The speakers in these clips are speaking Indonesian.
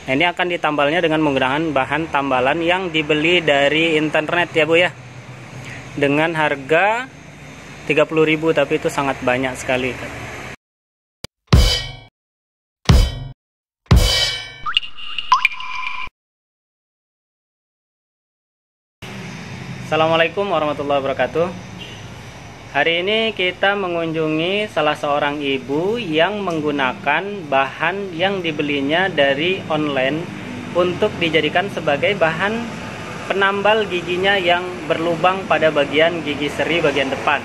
Nah, ini akan ditambalnya dengan menggunakan bahan tambalan yang dibeli dari internet ya Bu ya. Dengan harga 30.000, tapi itu sangat banyak sekali. Assalamualaikum warahmatullahi wabarakatuh. Hari ini kita mengunjungi salah seorang ibu yang menggunakan bahan yang dibelinya dari online untuk dijadikan sebagai bahan penambal giginya yang berlubang pada bagian gigi seri bagian depan.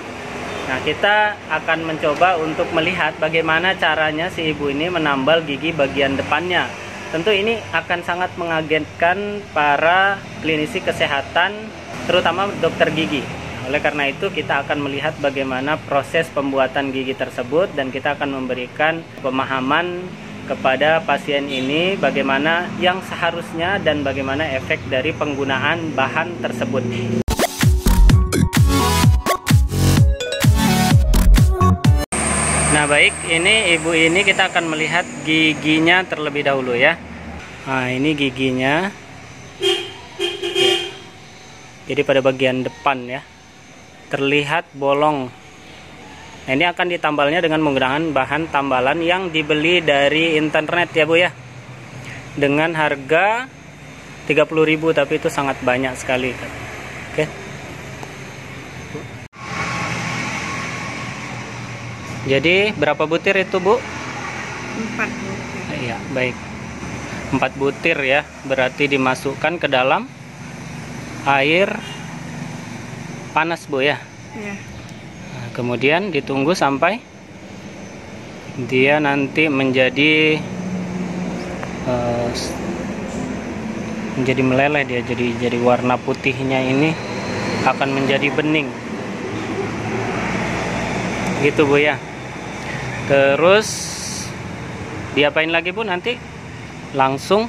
Nah, kita akan mencoba untuk melihat bagaimana caranya si ibu ini menambal gigi bagian depannya. Tentu ini akan sangat mengagetkan para klinisi kesehatan, terutama dokter gigi. Oleh karena itu kita akan melihat bagaimana proses pembuatan gigi tersebut, dan kita akan memberikan pemahaman kepada pasien ini bagaimana yang seharusnya dan bagaimana efek dari penggunaan bahan tersebut. Nah baik, ini ibu ini kita akan melihat giginya terlebih dahulu ya. Nah ini giginya. Jadi pada bagian depan ya terlihat bolong. Nah, ini akan ditambalnya dengan menggunakan bahan tambalan yang dibeli dari internet ya Bu ya. Dengan harga 30.000, tapi itu sangat banyak sekali. Oke. Jadi berapa butir itu Bu? 4 butir. Iya, baik. 4 butir ya, berarti dimasukkan ke dalam air panas Bu ya. Ya. Nah, kemudian ditunggu sampai dia nanti menjadi meleleh, dia jadi warna putihnya ini akan menjadi bening. Gitu Bu ya. Terus diapain lagi Bu nanti? Langsung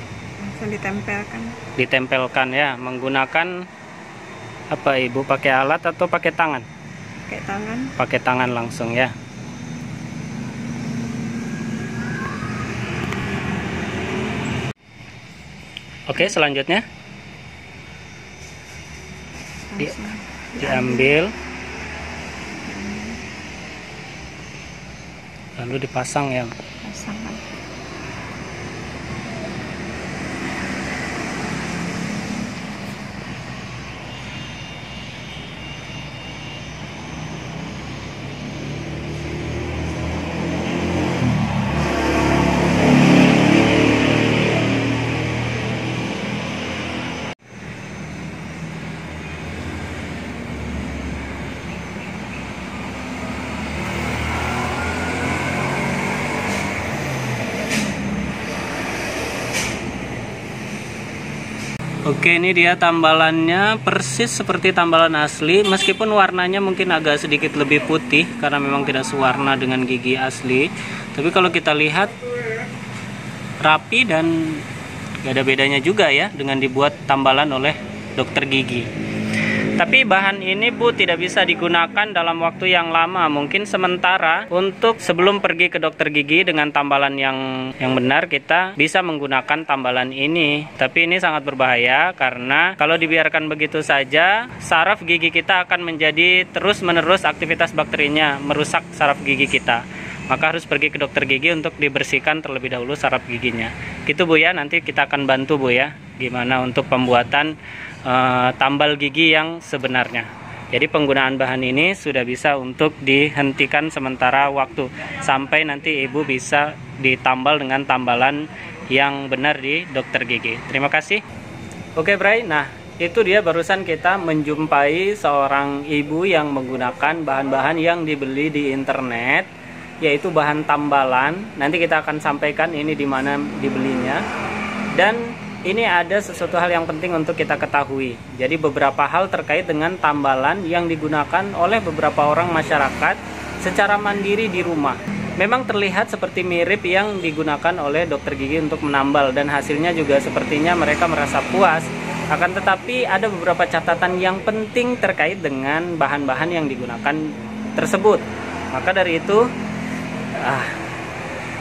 ditempelkan ya, menggunakan apa Ibu, pakai alat atau pakai tangan? Pakai tangan. Pakai tangan langsung ya. Oke, selanjutnya diambil lalu dipasang ya. Pasang. Oke, ini dia tambalannya persis seperti tambalan asli, meskipun warnanya mungkin agak sedikit lebih putih karena memang tidak sewarna dengan gigi asli. Tapi kalau kita lihat rapi dan gak ada bedanya juga ya dengan dibuat tambalan oleh dokter gigi. Tapi bahan ini Bu tidak bisa digunakan dalam waktu yang lama. Mungkin sementara untuk sebelum pergi ke dokter gigi dengan tambalan yang benar, kita bisa menggunakan tambalan ini. Tapi ini sangat berbahaya karena kalau dibiarkan begitu saja, saraf gigi kita akan menjadi terus-menerus aktivitas bakterinya merusak saraf gigi kita. Maka harus pergi ke dokter gigi untuk dibersihkan terlebih dahulu saraf giginya. Gitu Bu ya, nanti kita akan bantu Bu ya gimana untuk pembuatan tambal gigi yang sebenarnya. Jadi penggunaan bahan ini sudah bisa untuk dihentikan sementara waktu sampai nanti ibu bisa ditambal dengan tambalan yang benar di dokter gigi. Terima kasih. Oke Bray, nah itu dia barusan kita menjumpai seorang ibu yang menggunakan bahan-bahan yang dibeli di internet, yaitu bahan tambalan. Nanti kita akan sampaikan ini di mana dibelinya. Dan ini ada sesuatu hal yang penting untuk kita ketahui. Jadi beberapa hal terkait dengan tambalan yang digunakan oleh beberapa orang masyarakat secara mandiri di rumah. Memang terlihat seperti mirip yang digunakan oleh dokter gigi untuk menambal, dan hasilnya juga sepertinya mereka merasa puas. Akan tetapi ada beberapa catatan yang penting terkait dengan bahan-bahan yang digunakan tersebut. Maka dari itu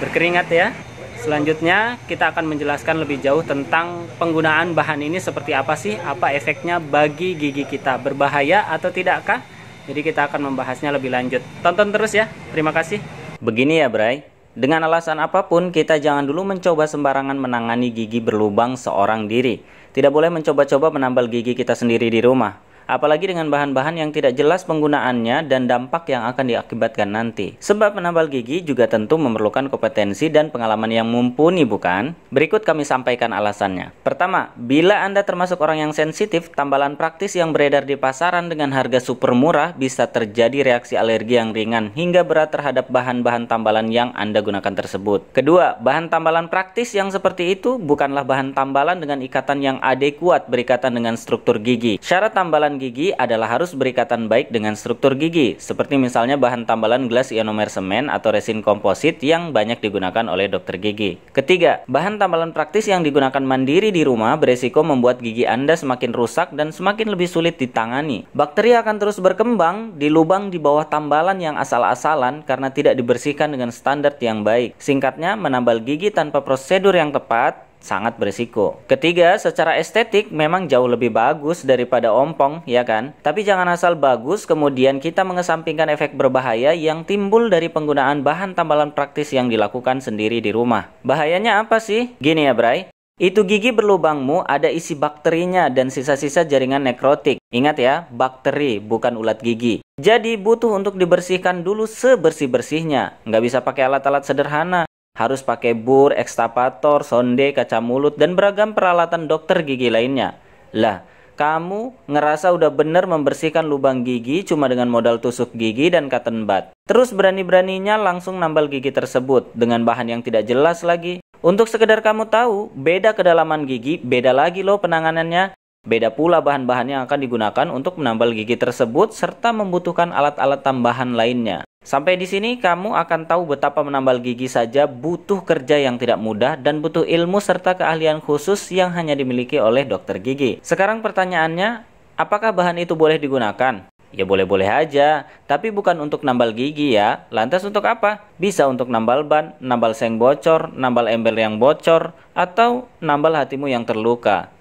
berkeringat ya. Selanjutnya kita akan menjelaskan lebih jauh tentang penggunaan bahan ini seperti apa sih, apa efeknya bagi gigi kita, berbahaya atau tidakkah? Jadi kita akan membahasnya lebih lanjut. Tonton terus ya, terima kasih. Begini ya Bray, dengan alasan apapun kita jangan dulu mencoba sembarangan menangani gigi berlubang seorang diri. Tidak boleh mencoba-coba menambal gigi kita sendiri di rumah. Apalagi dengan bahan-bahan yang tidak jelas penggunaannya dan dampak yang akan diakibatkan nanti. Sebab menambal gigi juga tentu memerlukan kompetensi dan pengalaman yang mumpuni, bukan? Berikut kami sampaikan alasannya. Pertama, bila Anda termasuk orang yang sensitif, tambalan praktis yang beredar di pasaran dengan harga super murah bisa terjadi reaksi alergi yang ringan hingga berat terhadap bahan-bahan tambalan yang Anda gunakan tersebut. Kedua, bahan tambalan praktis yang seperti itu bukanlah bahan tambalan dengan ikatan yang adekuat berikatan dengan struktur gigi. Syarat tambalan gigi adalah harus berikatan baik dengan struktur gigi, seperti misalnya bahan tambalan gelas ionomer semen atau resin komposit yang banyak digunakan oleh dokter gigi. Ketiga, bahan tambalan praktis yang digunakan mandiri di rumah beresiko membuat gigi Anda semakin rusak dan semakin lebih sulit ditangani. Bakteri akan terus berkembang di lubang di bawah tambalan yang asal-asalan karena tidak dibersihkan dengan standar yang baik. Singkatnya, menambal gigi tanpa prosedur yang tepat sangat berisiko. Ketiga, secara estetik memang jauh lebih bagus daripada ompong, ya kan? Tapi jangan asal bagus kemudian kita mengesampingkan efek berbahaya yang timbul dari penggunaan bahan tambalan praktis yang dilakukan sendiri di rumah. Bahayanya apa sih? Gini ya Bray, itu gigi berlubangmu ada isi bakterinya dan sisa-sisa jaringan nekrotik. Ingat ya, bakteri bukan ulat gigi. Jadi butuh untuk dibersihkan dulu sebersih-bersihnya. Nggak bisa pakai alat-alat sederhana. Harus pakai bur, ekstavator, sonde, kaca mulut, dan beragam peralatan dokter gigi lainnya. Lah, kamu ngerasa udah bener membersihkan lubang gigi cuma dengan modal tusuk gigi dan cotton bud. Terus berani-beraninya langsung nambal gigi tersebut dengan bahan yang tidak jelas lagi. Untuk sekedar kamu tahu, beda kedalaman gigi, beda lagi loh penanganannya. Beda pula bahan-bahan yang akan digunakan untuk menambal gigi tersebut serta membutuhkan alat-alat tambahan lainnya. Sampai di sini kamu akan tahu betapa menambal gigi saja butuh kerja yang tidak mudah dan butuh ilmu serta keahlian khusus yang hanya dimiliki oleh dokter gigi. Sekarang pertanyaannya, apakah bahan itu boleh digunakan? Ya boleh-boleh aja, tapi bukan untuk nambal gigi ya. Lantas untuk apa? Bisa untuk nambal ban, nambal seng bocor, nambal ember yang bocor, atau nambal hatimu yang terluka.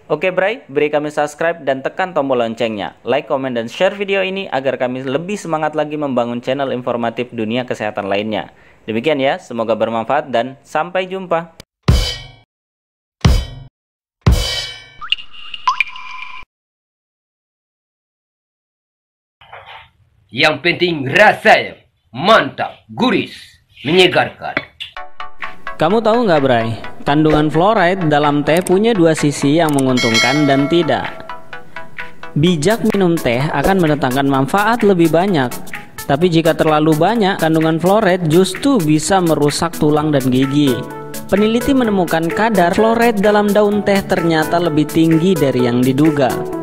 Oke Bray, beri kami subscribe dan tekan tombol loncengnya. Like, komen, dan share video ini agar kami lebih semangat lagi membangun channel informatif dunia kesehatan lainnya. Demikian ya, semoga bermanfaat dan sampai jumpa. Yang penting rasanya mantap, gurih, menyegarkan. Kamu tahu nggak Bray, kandungan fluoride dalam teh punya dua sisi yang menguntungkan dan tidak. Bijak minum teh akan mendatangkan manfaat lebih banyak, tapi jika terlalu banyak, kandungan fluoride justru bisa merusak tulang dan gigi. Peneliti menemukan kadar fluoride dalam daun teh ternyata lebih tinggi dari yang diduga.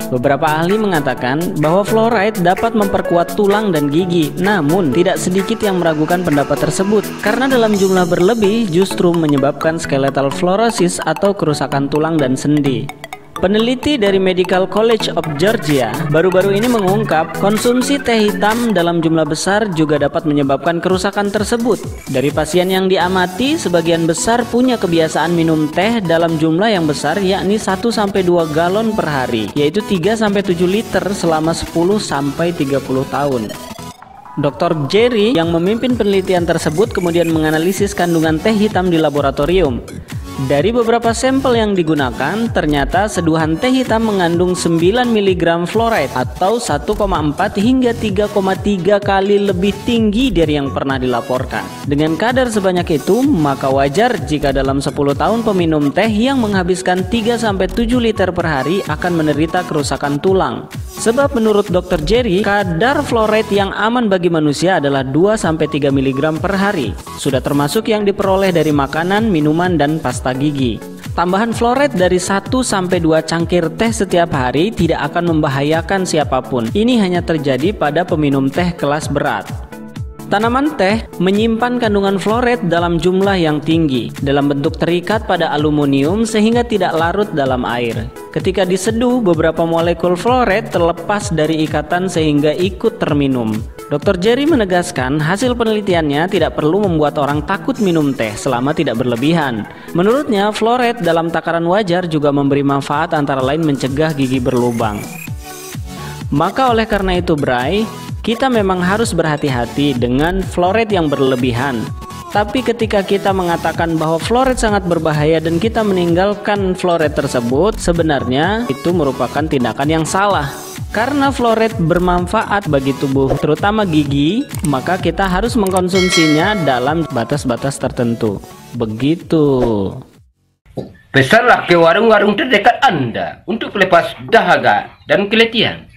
Beberapa ahli mengatakan bahwa fluoride dapat memperkuat tulang dan gigi, namun tidak sedikit yang meragukan pendapat tersebut karena dalam jumlah berlebih justru menyebabkan skeletal fluorosis atau kerusakan tulang dan sendi. Peneliti dari Medical College of Georgia baru-baru ini mengungkap konsumsi teh hitam dalam jumlah besar juga dapat menyebabkan kerusakan tersebut. Dari pasien yang diamati, sebagian besar punya kebiasaan minum teh dalam jumlah yang besar, yakni 1-2 galon per hari, yaitu 3-7 liter selama 10-30 tahun. Dr. Jerry yang memimpin penelitian tersebut kemudian menganalisis kandungan teh hitam di laboratorium. Dari beberapa sampel yang digunakan, ternyata seduhan teh hitam mengandung 9 mg fluoride atau 1,4 hingga 3,3 kali lebih tinggi dari yang pernah dilaporkan. Dengan kadar sebanyak itu, maka wajar jika dalam 10 tahun peminum teh yang menghabiskan 3-7 liter per hari akan menderita kerusakan tulang. Sebab menurut Dr. Jerry, kadar fluoride yang aman bagi manusia adalah 2-3 mg per hari. Sudah termasuk yang diperoleh dari makanan, minuman, dan pasta gigi. Tambahan fluoride dari 1-2 cangkir teh setiap hari tidak akan membahayakan siapapun. Ini hanya terjadi pada peminum teh kelas berat. Tanaman teh menyimpan kandungan fluoride dalam jumlah yang tinggi dalam bentuk terikat pada aluminium sehingga tidak larut dalam air. Ketika diseduh, beberapa molekul fluoride terlepas dari ikatan sehingga ikut terminum. Dr. Jerry menegaskan hasil penelitiannya tidak perlu membuat orang takut minum teh selama tidak berlebihan. Menurutnya, fluoride dalam takaran wajar juga memberi manfaat antara lain mencegah gigi berlubang. Maka oleh karena itu, Bray, kita memang harus berhati-hati dengan fluoride yang berlebihan. Tapi ketika kita mengatakan bahwa fluoride sangat berbahaya dan kita meninggalkan fluoride tersebut, sebenarnya itu merupakan tindakan yang salah. Karena fluoride bermanfaat bagi tubuh, terutama gigi, maka kita harus mengkonsumsinya dalam batas-batas tertentu. Begitu. Pesanlah ke warung-warung terdekat Anda untuk pelepas dahaga dan keletihan.